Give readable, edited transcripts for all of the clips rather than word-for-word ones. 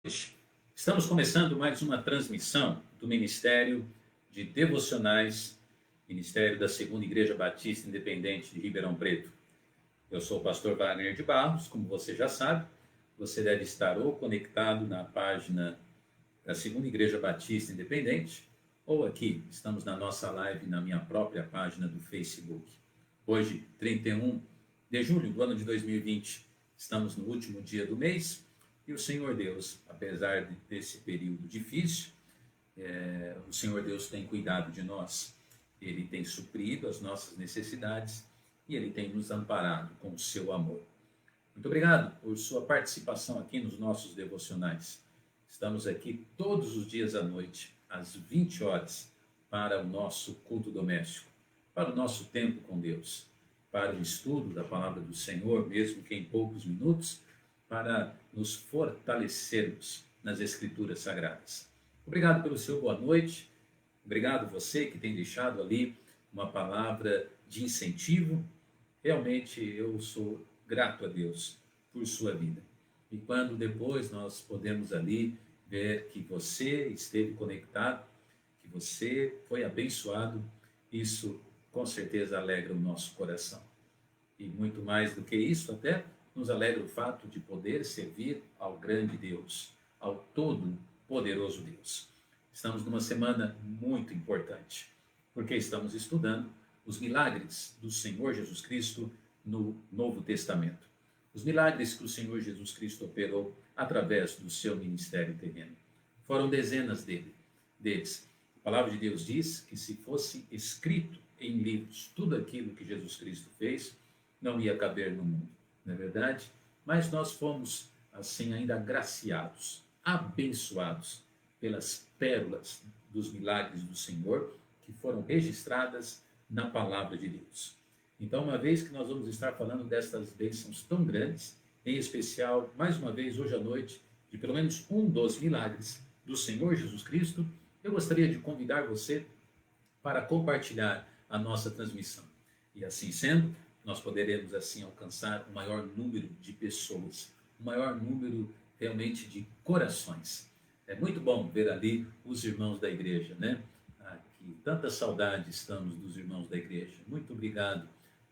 Estamos começando mais uma transmissão do Ministério de Devocionais, Ministério da Segunda Igreja Batista Independente de Ribeirão Preto. Eu sou o pastor Wagner de Barros, como você já sabe, você deve estar ou conectado na página da Segunda Igreja Batista Independente, ou aqui, estamos na nossa live na minha própria página do Facebook. Hoje, 31 de julho do ano de 2020, estamos no último dia do mês, e o Senhor Deus, apesar desse período difícil, o Senhor Deus tem cuidado de nós. Ele tem suprido as nossas necessidades e Ele tem nos amparado com o seu amor. Muito obrigado por sua participação aqui nos nossos devocionais. Estamos aqui todos os dias à noite, às 20 horas, para o nosso culto doméstico, para o nosso tempo com Deus, para o estudo da palavra do Senhor, mesmo que em poucos minutos, para nos fortalecermos nas Escrituras Sagradas. Obrigado pelo seu boa noite, obrigado você que tem deixado ali uma palavra de incentivo. Realmente eu sou grato a Deus por sua vida. E quando depois nós podemos ali ver que você esteve conectado, que você foi abençoado, isso com certeza alegra o nosso coração. E muito mais do que isso até, nos alegra o fato de poder servir ao grande Deus, ao todo-poderoso Deus. Estamos numa semana muito importante, porque estamos estudando os milagres do Senhor Jesus Cristo no Novo Testamento. Os milagres que o Senhor Jesus Cristo operou através do seu ministério terreno. Foram dezenas deles. A palavra de Deus diz que se fosse escrito em livros tudo aquilo que Jesus Cristo fez, não ia caber no mundo. Não é verdade? Mas nós fomos, assim, ainda agraciados, abençoados pelas pérolas dos milagres do Senhor que foram registradas na palavra de Deus. Então, uma vez que nós vamos estar falando destas bênçãos tão grandes, em especial, mais uma vez, hoje à noite, de pelo menos um dos milagres do Senhor Jesus Cristo, eu gostaria de convidar você para compartilhar a nossa transmissão. E assim sendo, nós poderemos assim alcançar o maior número de pessoas, o maior número realmente de corações. É muito bom ver ali os irmãos da igreja, né? Que tanta saudade estamos dos irmãos da igreja. Muito obrigado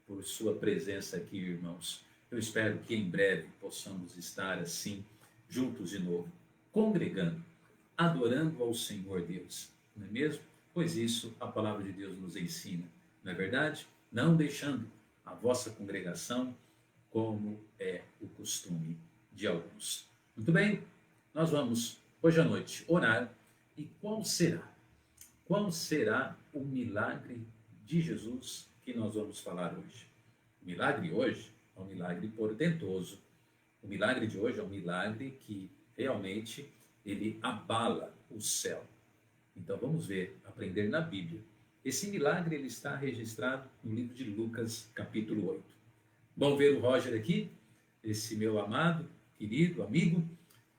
por sua presença aqui, irmãos. Eu espero que em breve possamos estar assim, juntos de novo, congregando, adorando ao Senhor Deus, não é mesmo? Pois isso a palavra de Deus nos ensina, não é verdade? Não deixando a vossa congregação, como é o costume de alguns. Muito bem, nós vamos hoje à noite orar. E qual será? Qual será o milagre de Jesus que nós vamos falar hoje? O milagre hoje é um milagre portentoso. O milagre de hoje é um milagre que realmente ele abala o céu. Então vamos ver, aprender na Bíblia. Esse milagre ele está registrado no livro de Lucas, capítulo 8. Bom ver o Roger aqui, esse meu amado, querido, amigo.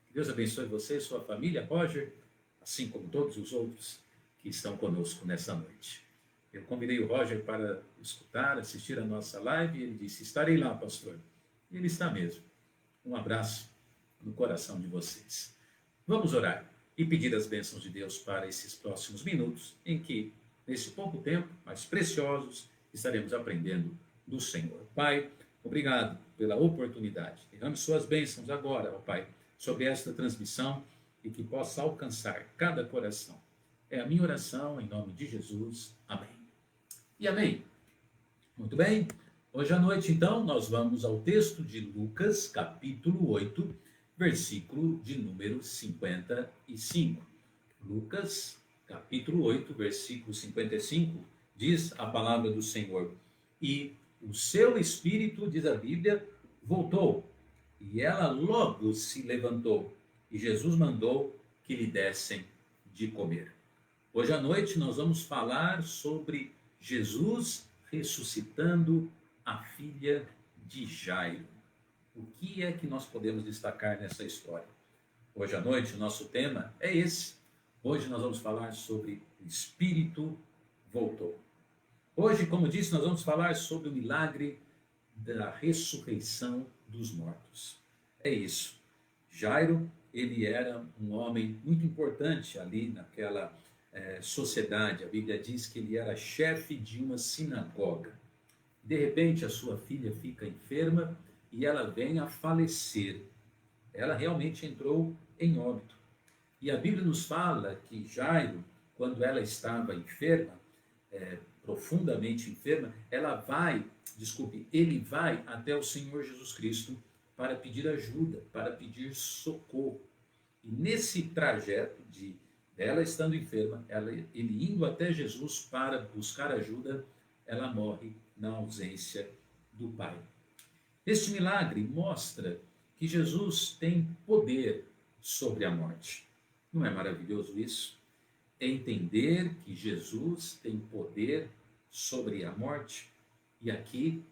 Que Deus abençoe você e sua família, Roger, assim como todos os outros que estão conosco nessa noite. Eu convidei o Roger para escutar, assistir a nossa live, e ele disse, estarei lá, pastor. E ele está mesmo. Um abraço no coração de vocês. Vamos orar e pedir as bênçãos de Deus para esses próximos minutos, em que nesse pouco tempo, mas preciosos, estaremos aprendendo do Senhor. Pai, obrigado pela oportunidade. Derrame suas bênçãos agora, ó Pai, sobre esta transmissão e que possa alcançar cada coração. É a minha oração em nome de Jesus. Amém. E amém. Muito bem. Hoje à noite, então, nós vamos ao texto de Lucas, capítulo 8, versículo de número 55. Lucas, capítulo 8, versículo 55, diz a palavra do Senhor. E o seu espírito, diz a Bíblia, voltou, e ela logo se levantou, e Jesus mandou que lhe dessem de comer. Hoje à noite nós vamos falar sobre Jesus ressuscitando a filha de Jairo. O que é que nós podemos destacar nessa história? Hoje à noite o nosso tema é esse. Hoje nós vamos falar sobre o Espírito voltou. Hoje, como disse, nós vamos falar sobre o milagre da ressurreição dos mortos. É isso. Jairo ele era um homem muito importante ali naquela sociedade. A Bíblia diz que ele era chefe de uma sinagoga. De repente, a sua filha fica enferma e ela vem a falecer. Ela realmente entrou em óbito. E a Bíblia nos fala que Jairo, quando ela estava enferma, profundamente enferma, ele vai até o Senhor Jesus Cristo para pedir ajuda, para pedir socorro. E nesse trajeto de ela estando enferma, ele indo até Jesus para buscar ajuda, ela morre na ausência do Pai. Este milagre mostra que Jesus tem poder sobre a morte. Não é maravilhoso isso? Entender que Jesus tem poder sobre a morte. E aqui,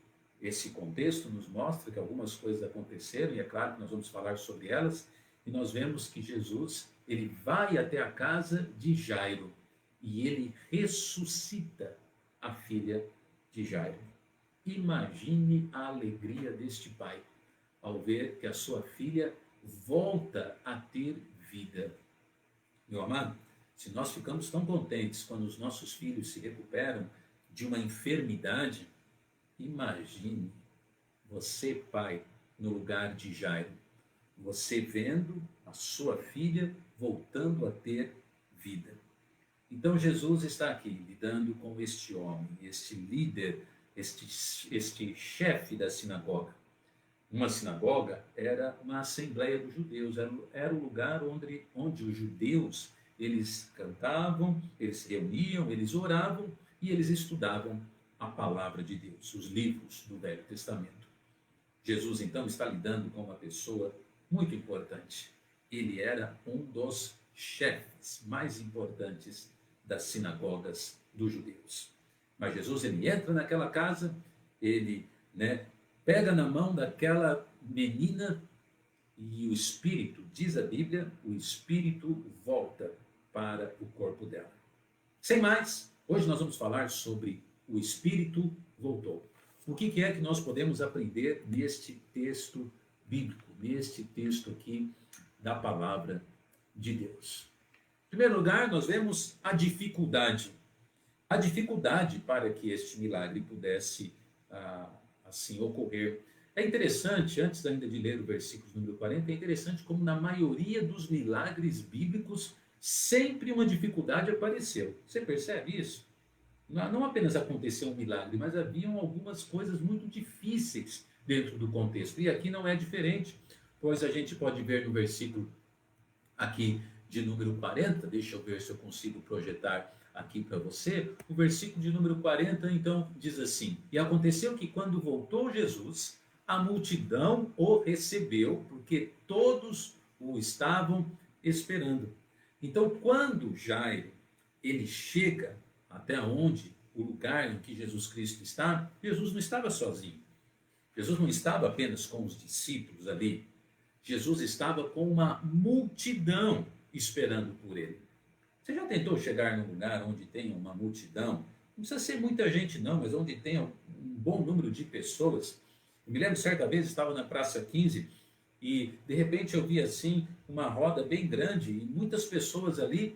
esse contexto nos mostra que algumas coisas aconteceram, e é claro que nós vamos falar sobre elas, e nós vemos que Jesus, ele vai até a casa de Jairo, e ele ressuscita a filha de Jairo. Imagine a alegria deste pai, ao ver que a sua filha volta a ter vida. Meu amado, se nós ficamos tão contentes quando os nossos filhos se recuperam de uma enfermidade, imagine você, pai, no lugar de Jairo, você vendo a sua filha voltando a ter vida. Então Jesus está aqui lidando com este homem, este líder, este chefe da sinagoga. Uma sinagoga era uma assembleia dos judeus, era o lugar onde os judeus, eles cantavam, eles se reuniam, eles oravam e eles estudavam a palavra de Deus, os livros do Velho Testamento. Jesus então está lidando com uma pessoa muito importante. Ele era um dos chefes mais importantes das sinagogas dos judeus. Mas Jesus, ele entra naquela casa, ele pega na mão daquela menina e o espírito, diz a Bíblia, o espírito volta para o corpo dela. Sem mais, hoje nós vamos falar sobre o espírito voltou. O que é que nós podemos aprender neste texto bíblico, neste texto aqui da palavra de Deus? Em primeiro lugar, nós vemos a dificuldade. A dificuldade para que este milagre pudesse assim ocorrer. É interessante, antes ainda de ler o versículo número 40, é interessante como na maioria dos milagres bíblicos sempre uma dificuldade apareceu. Você percebe isso? Não apenas aconteceu um milagre, mas haviam algumas coisas muito difíceis dentro do contexto. E aqui não é diferente, pois a gente pode ver no versículo aqui de número 40, deixa eu ver se eu consigo projetar aqui para você, o versículo de número 40, então, diz assim: E aconteceu que quando voltou Jesus, a multidão o recebeu, porque todos o estavam esperando. Então, quando Jairo, ele chega até onde, o lugar em que Jesus Cristo está, Jesus não estava sozinho. Jesus não estava apenas com os discípulos ali. Jesus estava com uma multidão esperando por ele. Você já tentou chegar num lugar onde tem uma multidão? Não precisa ser muita gente não, mas onde tem um bom número de pessoas. Eu me lembro, certa vez, estava na Praça 15 e de repente eu vi assim uma roda bem grande e muitas pessoas ali.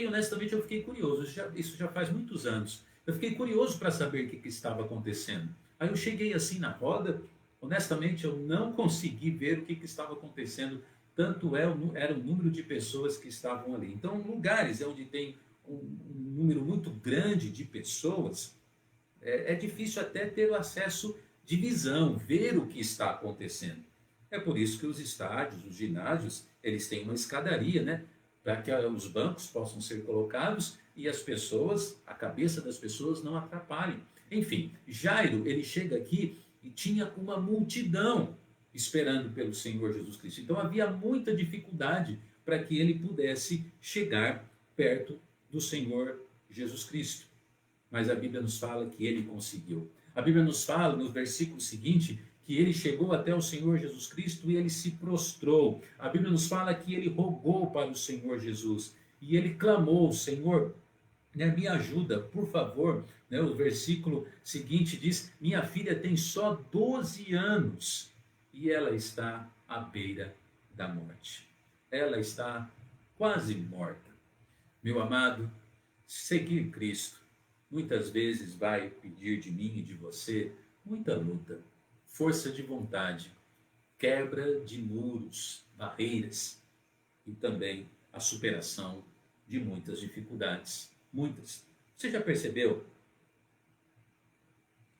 Honestamente, eu fiquei curioso, isso já faz muitos anos. Eu fiquei curioso para saber o que estava acontecendo. Aí eu cheguei assim na roda, honestamente eu não consegui ver o que estava acontecendo, tanto era o número de pessoas que estavam ali. Então, lugares onde tem um número muito grande de pessoas, é difícil até ter o acesso de visão, ver o que está acontecendo. É por isso que os estádios, os ginásios, eles têm uma escadaria, né? Para que os bancos possam ser colocados e as pessoas, a cabeça das pessoas não atrapalhem. Enfim, Jairo, ele chega aqui e tinha uma multidão esperando pelo Senhor Jesus Cristo. Então havia muita dificuldade para que ele pudesse chegar perto do Senhor Jesus Cristo. Mas a Bíblia nos fala que ele conseguiu. A Bíblia nos fala no versículo seguinte que ele chegou até o Senhor Jesus Cristo e ele se prostrou. A Bíblia nos fala que ele rogou para o Senhor Jesus e ele clamou: Senhor, me ajuda, por favor. O versículo seguinte diz: minha filha tem só 12 anos e ela está à beira da morte. ela está quase morta. Meu amado, seguir Cristo muitas vezes vai pedir de mim e de você muita luta, força de vontade, quebra de muros, barreiras e também a superação de muitas dificuldades. Muitas. Você já percebeu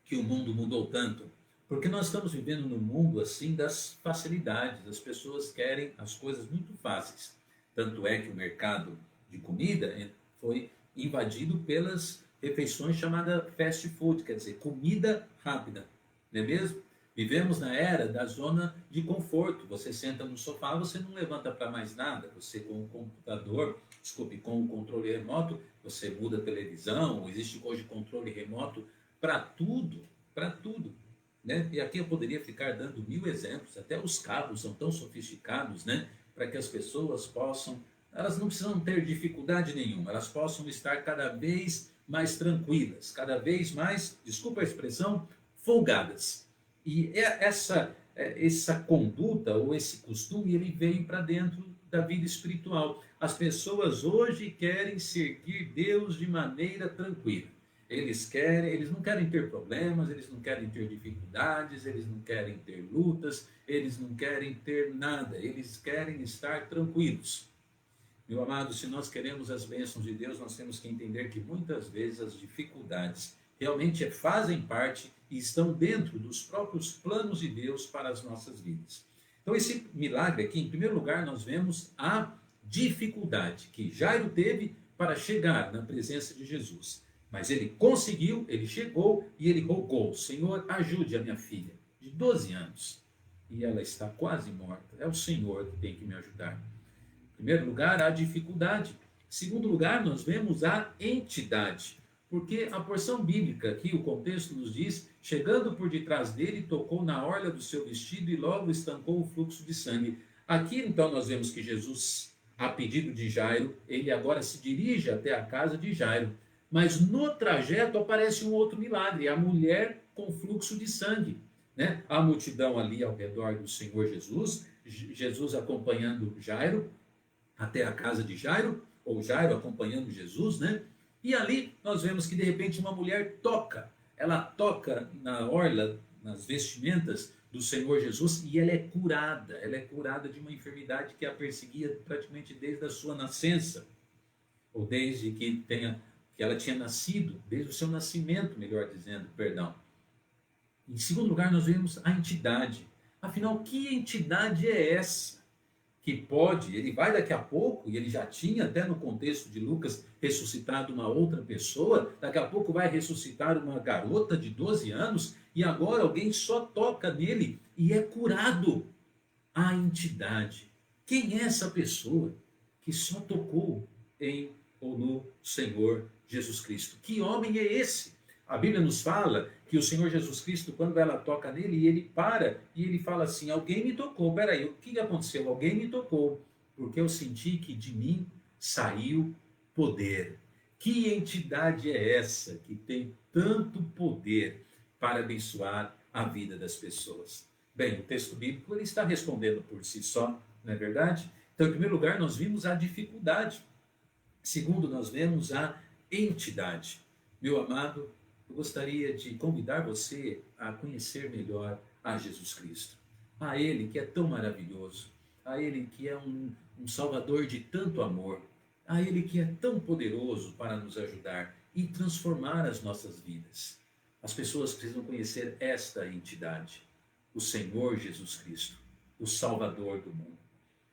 que o mundo mudou tanto? Porque nós estamos vivendo num mundo assim das facilidades. As pessoas querem as coisas muito fáceis. Tanto é que o mercado de comida foi invadido pelas refeições chamadas fast food, quer dizer, comida rápida, não é mesmo? Vivemos na era da zona de conforto. Você senta no sofá, você não levanta para mais nada. Você com o computador, desculpe, com o controle remoto, você muda a televisão. Existe hoje controle remoto para tudo, para tudo. Né? E aqui eu poderia ficar dando mil exemplos. Até os carros são tão sofisticados, né? Para que as pessoas possam, elas não precisam ter dificuldade nenhuma, elas possam estar cada vez mais tranquilas, cada vez mais, desculpa a expressão, folgadas. E essa conduta ou esse costume, ele veio para dentro da vida espiritual. As pessoas hoje querem servir Deus de maneira tranquila. Eles não querem ter problemas, eles não querem ter dificuldades, eles não querem ter lutas, eles não querem ter nada, eles querem estar tranquilos. Meu amado, se nós queremos as bênçãos de Deus, nós temos que entender que muitas vezes as dificuldades realmente fazem parte e estão dentro dos próprios planos de Deus para as nossas vidas. Então, esse milagre aqui, em primeiro lugar, nós vemos a dificuldade que Jairo teve para chegar na presença de Jesus. Mas ele conseguiu, ele chegou e ele rogou: Senhor, ajude a minha filha, de 12 anos, e ela está quase morta. É o Senhor que tem que me ajudar. Em primeiro lugar, a dificuldade. Em segundo lugar, nós vemos a entidade. Porque a porção bíblica aqui, o contexto nos diz: chegando por detrás dele, tocou na orla do seu vestido e logo estancou o fluxo de sangue. Aqui, então, nós vemos que Jesus, a pedido de Jairo, ele agora se dirige até a casa de Jairo. Mas no trajeto aparece um outro milagre: a mulher com fluxo de sangue. Né? A multidão ali ao redor do Senhor Jesus, Jesus acompanhando Jairo até a casa de Jairo, ou Jairo acompanhando Jesus, né? E ali nós vemos que de repente uma mulher ela toca na orla, nas vestimentas do Senhor Jesus e ela é curada de uma enfermidade que a perseguia praticamente desde a sua nascença, ou desde que ela tinha nascido, desde o seu nascimento, melhor dizendo, perdão. Em segundo lugar, nós vemos a entidade. Afinal, que entidade é essa que pode, ele vai daqui a pouco, e ele já tinha até no contexto de Lucas ressuscitado uma outra pessoa, daqui a pouco vai ressuscitar uma garota de 12 anos, e agora alguém só toca nele e é curado. A entidade. Quem é essa pessoa que só tocou em ou no Senhor Jesus Cristo? Que homem é esse? A Bíblia nos fala que o Senhor Jesus Cristo, quando ela toca nele, ele para e ele fala assim: alguém me tocou. Peraí, o que aconteceu? Alguém me tocou, porque eu senti que de mim saiu poder. Que entidade é essa que tem tanto poder para abençoar a vida das pessoas? Bem, o texto bíblico ele está respondendo por si só, não é verdade? Então, em primeiro lugar, nós vimos a dificuldade. Segundo, nós vemos a entidade. Meu amado, eu gostaria de convidar você a conhecer melhor a Jesus Cristo. A Ele que é tão maravilhoso, a Ele que é um Salvador de tanto amor, a Ele que é tão poderoso para nos ajudar e transformar as nossas vidas. As pessoas precisam conhecer esta entidade, o Senhor Jesus Cristo, o Salvador do mundo.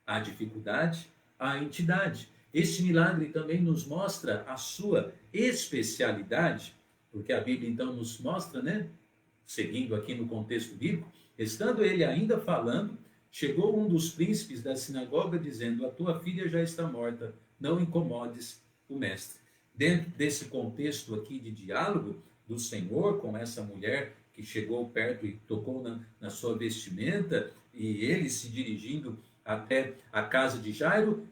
A dificuldade, a entidade. Este milagre também nos mostra a sua especialidade, porque a Bíblia então nos mostra, né? Seguindo aqui no contexto bíblico, estando ele ainda falando, chegou um dos príncipes da sinagoga dizendo: a tua filha já está morta, não incomodes o mestre. Dentro desse contexto aqui de diálogo do Senhor com essa mulher que chegou perto e tocou na sua vestimenta, e ele se dirigindo até a casa de Jairo,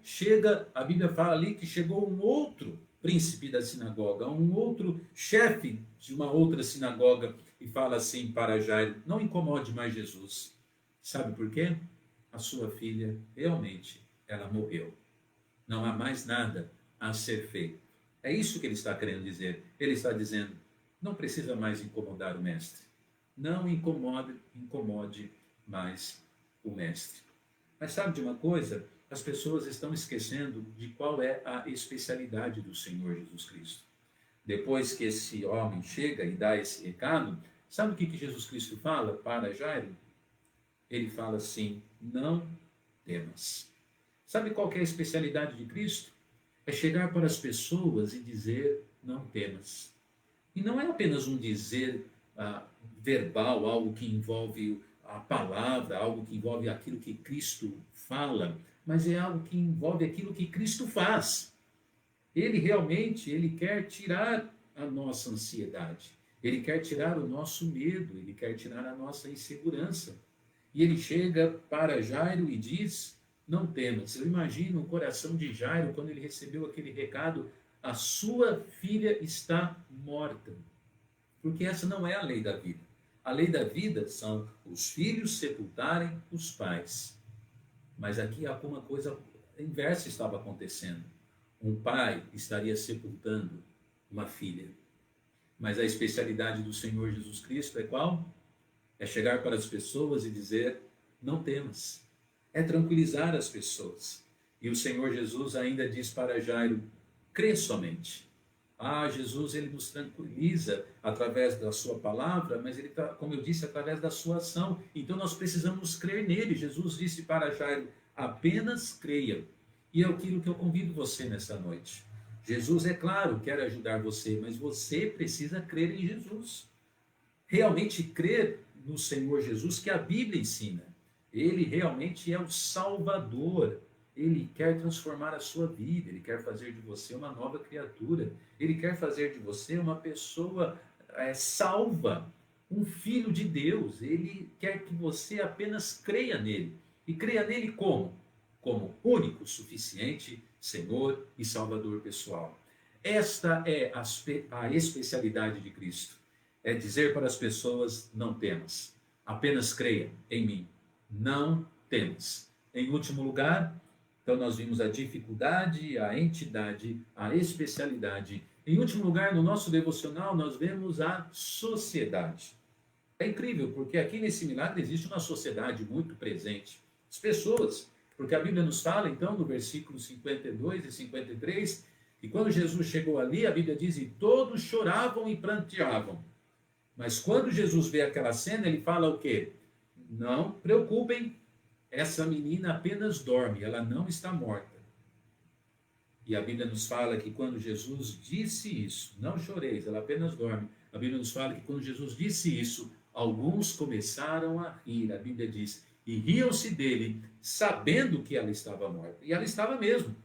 a Bíblia fala ali que chegou um outro príncipe da sinagoga, um outro chefe de uma outra sinagoga, e fala assim para Jairo: não incomode mais Jesus. Sabe por quê? A sua filha realmente ela morreu. Não há mais nada a ser feito. É isso que ele está querendo dizer. Ele está dizendo, não precisa mais incomodar o mestre. Não incomode mais o mestre. Mas sabe de uma coisa? As pessoas estão esquecendo de qual é a especialidade do Senhor Jesus Cristo. Depois que esse homem chega e dá esse recado, sabe o que Jesus Cristo fala para Jairo? Ele fala assim, não temas. Sabe qual que é a especialidade de Cristo? É chegar para as pessoas e dizer, não temas. E não é apenas um dizer verbal, algo que envolve a palavra, algo que envolve aquilo que Cristo fala, mas é algo que envolve aquilo que Cristo faz. Ele realmente, ele quer tirar a nossa ansiedade, ele quer tirar o nosso medo, ele quer tirar a nossa insegurança. E ele chega para Jairo e diz, não temas. Eu imagino o coração de Jairo quando ele recebeu aquele recado, a sua filha está morta. Porque essa não é a lei da vida. A lei da vida são os filhos sepultarem os pais. Mas aqui alguma coisa inversa estava acontecendo. Um pai estaria sepultando uma filha. Mas a especialidade do Senhor Jesus Cristo é qual? É chegar para as pessoas e dizer, não temas. É tranquilizar as pessoas. E o Senhor Jesus ainda diz para Jairo, crê somente. Jesus, ele nos tranquiliza através da sua palavra, mas ele está, como eu disse, através da sua ação. Então nós precisamos crer nele. Jesus disse para Jairo, apenas creia. E é aquilo que eu convido você nessa noite. Jesus, é claro, quer ajudar você, mas você precisa crer em Jesus. Realmente crer no Senhor Jesus, que a Bíblia ensina. Ele realmente é o Salvador. Ele quer transformar a sua vida, ele quer fazer de você uma nova criatura, ele quer fazer de você uma pessoa salva, um filho de Deus. Ele quer que você apenas creia nele. E creia nele como? Como único, suficiente, Senhor e Salvador pessoal. Esta é a especialidade de Cristo. É dizer para as pessoas, não temas, apenas creia em mim, não temas. Em último lugar, então nós vimos a dificuldade, a entidade, a especialidade. Em último lugar, no nosso devocional, nós vemos a sociedade. É incrível, porque aqui nesse milagre existe uma sociedade muito presente. As pessoas, porque a Bíblia nos fala, então, no versículo 52 e 53, que quando Jesus chegou ali, a Bíblia diz, e todos choravam e pranteavam. Mas quando Jesus vê aquela cena, ele fala o quê? Não preocupem, essa menina apenas dorme, ela não está morta. E a Bíblia nos fala que quando Jesus disse isso, não choreis, ela apenas dorme. A Bíblia nos fala que quando Jesus disse isso, alguns começaram a rir. A Bíblia diz, e riam-se dele, sabendo que ela estava morta. E ela estava mesmo.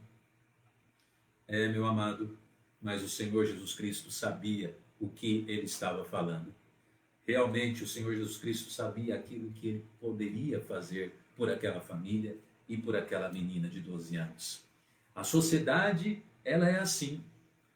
Meu amado, mas o Senhor Jesus Cristo sabia o que ele estava falando. Realmente o Senhor Jesus Cristo sabia aquilo que ele poderia fazer por aquela família e por aquela menina de 12 anos. A sociedade, ela é assim.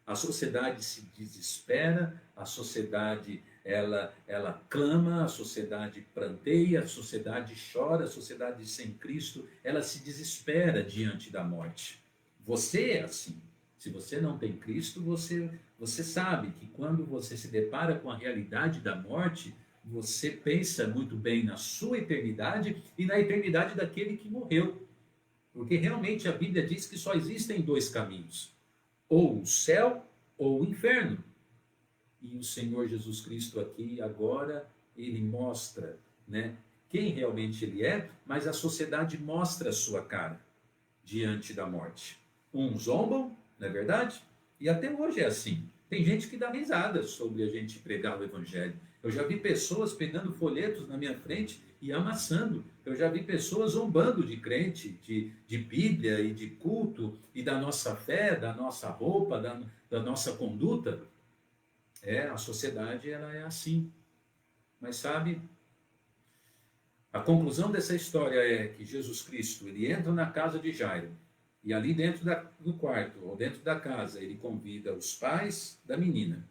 A sociedade se desespera, a sociedade, ela clama, a sociedade pranteia, a sociedade chora, a sociedade sem Cristo, ela se desespera diante da morte. Você é assim. Se você não tem Cristo, você sabe que quando você se depara com a realidade da morte, você pensa muito bem na sua eternidade e na eternidade daquele que morreu. Porque realmente a Bíblia diz que só existem dois caminhos, ou o céu ou o inferno. E o Senhor Jesus Cristo aqui agora, ele mostra, quem realmente ele é, mas a sociedade mostra a sua cara diante da morte. Uns zombam, não é verdade? E até hoje é assim. Tem gente que dá risada sobre a gente pregar o Evangelho. Eu já vi pessoas pegando folhetos na minha frente e amassando. Eu já vi pessoas zombando de crente, de Bíblia e de culto, e da nossa fé, da nossa roupa, da nossa conduta. A sociedade ela é assim. Mas sabe, a conclusão dessa história é que Jesus Cristo, ele entra na casa de Jairo, e ali dentro do quarto, ou dentro da casa, ele convida os pais da menina,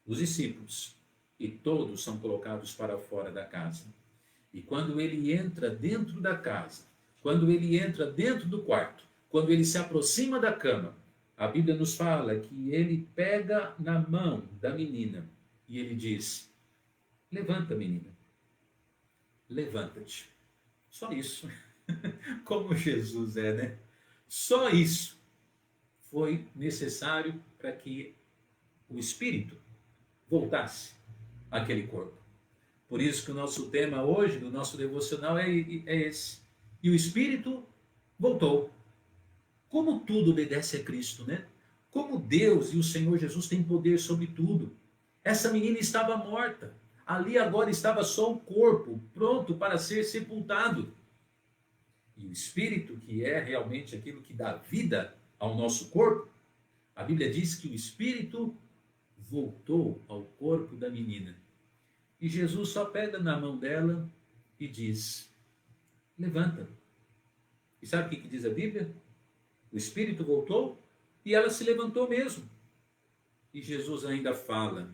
os discípulos, e todos são colocados para fora da casa. E quando ele entra dentro da casa, quando ele entra dentro do quarto, quando ele se aproxima da cama, a Bíblia nos fala que ele pega na mão da menina e ele diz: levanta, menina, levanta-te. Só isso. Como Jesus é, né? Só isso foi necessário para que o espírito voltasse àquele corpo. Por isso que o nosso tema hoje, do nosso devocional, é esse. E o espírito voltou. Como tudo obedece a Cristo, né? Como Deus e o Senhor Jesus têm poder sobre tudo. Essa menina estava morta. Ali agora estava só o corpo, pronto para ser sepultado. E o espírito, que é realmente aquilo que dá vida ao nosso corpo, a Bíblia diz que o espírito voltou ao corpo da menina. E Jesus só pega na mão dela e diz: levanta. E sabe o que diz a Bíblia? O espírito voltou e ela se levantou mesmo. E Jesus ainda fala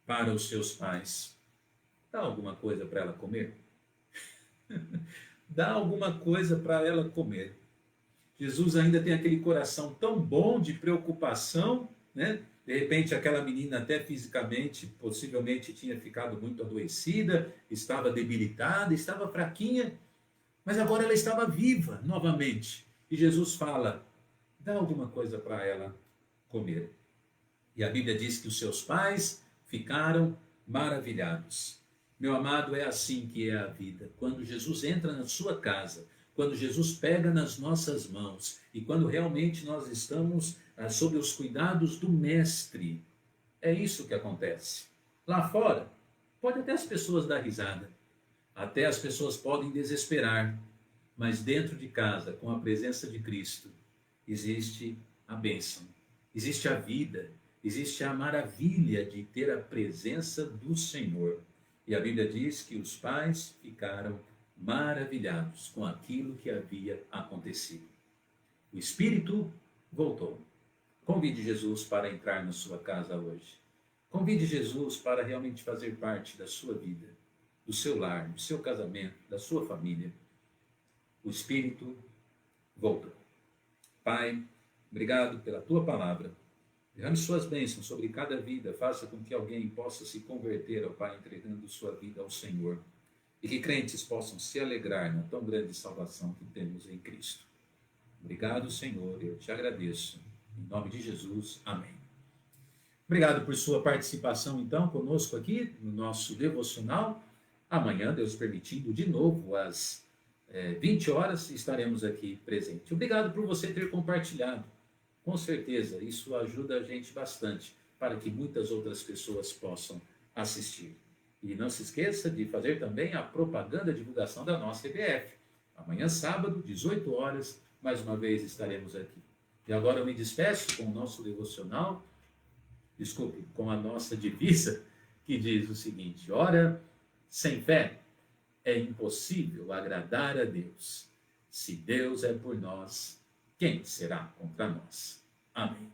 para os seus pais: dá alguma coisa para ela comer? Dá alguma coisa para ela comer. Jesus ainda tem aquele coração tão bom de preocupação, né? De repente aquela menina até fisicamente, possivelmente tinha ficado muito adoecida, estava debilitada, estava fraquinha, mas agora ela estava viva novamente. E Jesus fala: dá alguma coisa para ela comer. E a Bíblia diz que os seus pais ficaram maravilhados. Meu amado, é assim que é a vida. Quando Jesus entra na sua casa, quando Jesus pega nas nossas mãos e quando realmente nós estamos sob os cuidados do Mestre, é isso que acontece. Lá fora, pode até as pessoas dar risada, até as pessoas podem desesperar, mas dentro de casa, com a presença de Cristo, existe a bênção, existe a vida, existe a maravilha de ter a presença do Senhor. E a Bíblia diz que os pais ficaram maravilhados com aquilo que havia acontecido. O Espírito voltou. Convide Jesus para entrar na sua casa hoje. Convide Jesus para realmente fazer parte da sua vida, do seu lar, do seu casamento, da sua família. O Espírito voltou. Pai, obrigado pela tua palavra. Derrame suas bênçãos sobre cada vida. Faça com que alguém possa se converter, ó Pai, entregando sua vida ao Senhor. E que crentes possam se alegrar na tão grande salvação que temos em Cristo. Obrigado, Senhor. Eu te agradeço. Em nome de Jesus. Amém. Obrigado por sua participação, então, conosco aqui no nosso devocional. Amanhã, Deus permitindo, de novo, às 20 horas, estaremos aqui presentes. Obrigado por você ter compartilhado. Com certeza, isso ajuda a gente bastante para que muitas outras pessoas possam assistir. E não se esqueça de fazer também a propaganda, a divulgação da nossa EBF. Amanhã, sábado, 18 horas, mais uma vez estaremos aqui. E agora eu me despeço com o nosso devocional, com a nossa divisa, que diz o seguinte: ora, sem fé é impossível agradar a Deus. Se Deus é por nós, quem será contra nós? Amém.